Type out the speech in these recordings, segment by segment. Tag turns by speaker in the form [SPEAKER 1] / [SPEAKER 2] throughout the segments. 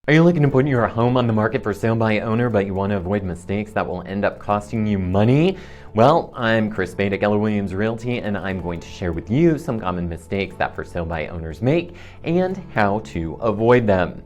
[SPEAKER 1] Are you looking to put your home on the market for sale by owner, but you want to avoid mistakes that will end up costing you money? Well, I'm Spade at Keller Williams Realty, and I'm going to share with you some common mistakes that for sale by owners make and how to avoid them.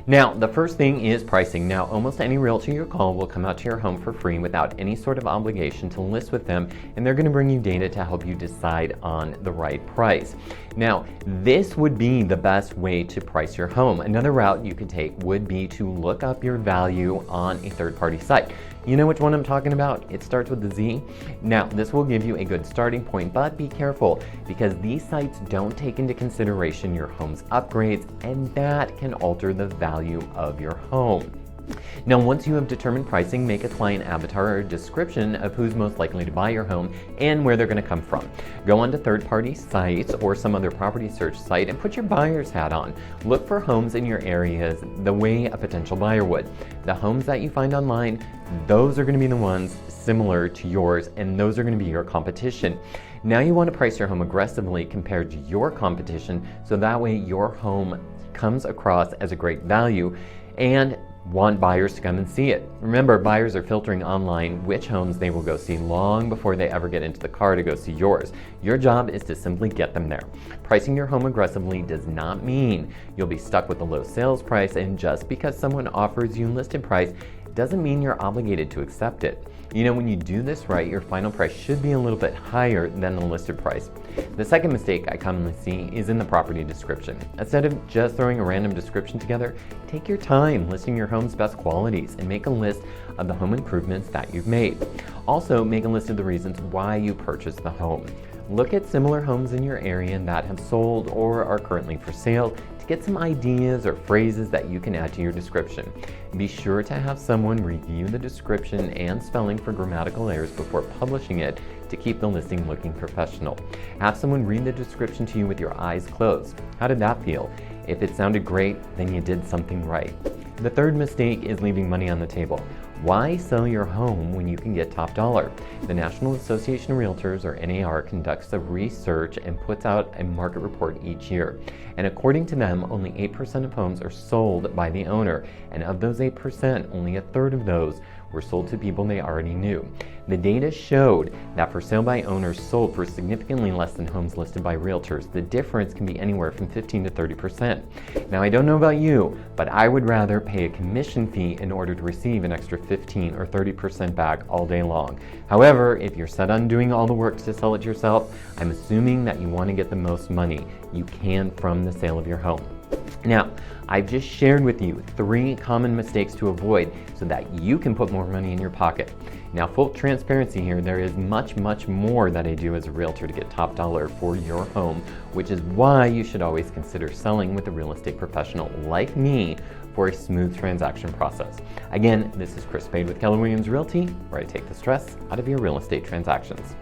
[SPEAKER 1] Now, the first thing is pricing. Now, almost any realtor you call will come out to your home for free without any sort of obligation to list with them, and they're going to bring you data to help you decide on the right price. Now, this would be the best way to price your home. Another route you could take would be to look up your value on a third-party site. You know which one I'm talking about? It starts with the Z. Now, this will give you a good starting point, but be careful because these sites don't take into consideration your home's upgrades, and that can alter the value of your home. Now, once you have determined pricing, make a client avatar or a description of who's most likely to buy your home and where they're going to come from. Go onto third-party sites or some other property search site and put your buyer's hat on. Look for homes in your areas the way a potential buyer would. The homes that you find online, those are going to be the ones similar to yours, and those are going to be your competition. Now you want to price your home aggressively compared to your competition, so that way your home comes across as a great value and want buyers to come and see it. Remember, buyers are filtering online which homes they will go see long before they ever get into the car to go see yours. Your job is to simply get them there. Pricing your home aggressively does not mean you'll be stuck with a low sales price, and just because someone offers you listed price doesn't mean you're obligated to accept it. You know, when you do this right, your final price should be a little bit higher than the listed price. The second mistake I commonly see is in the property description. Instead of just throwing a random description together, take your time listing your home's best qualities and make a list of the home improvements that you've made. Also, make a list of the reasons why you purchased the home. Look at similar homes in your area that have sold or are currently for sale to get some ideas or phrases that you can add to your description. Be sure to have someone review the description and spelling for grammatical errors before publishing it to keep the listing looking professional. Have someone read the description to you with your eyes closed. How did that feel? If it sounded great, then you did something right. The third mistake is leaving money on the table. Why sell your home when you can get top dollar? The National Association of Realtors, or NAR, conducts a research and puts out a market report each year. And according to them, only 8% of homes are sold by the owner. And of those 8%, only a third of those were sold to people they already knew. The data showed that for sale by owners sold for significantly less than homes listed by realtors. The difference can be anywhere from 15 to 30%. Now, I don't know about you, but I would rather pay a commission fee in order to receive an extra 15 or 30% back all day long. However, if you're set on doing all the work to sell it yourself, I'm assuming that you want to get the most money you can from the sale of your home. Now, I've just shared with you 3 common mistakes to avoid so that you can put more money in your pocket. Now, full transparency here, there is much more that I do as a realtor to get top dollar for your home, which is why you should always consider selling with a real estate professional like me for a smooth transaction process. Again, this is Spade with Keller Williams Realty, where I take the stress out of your real estate transactions.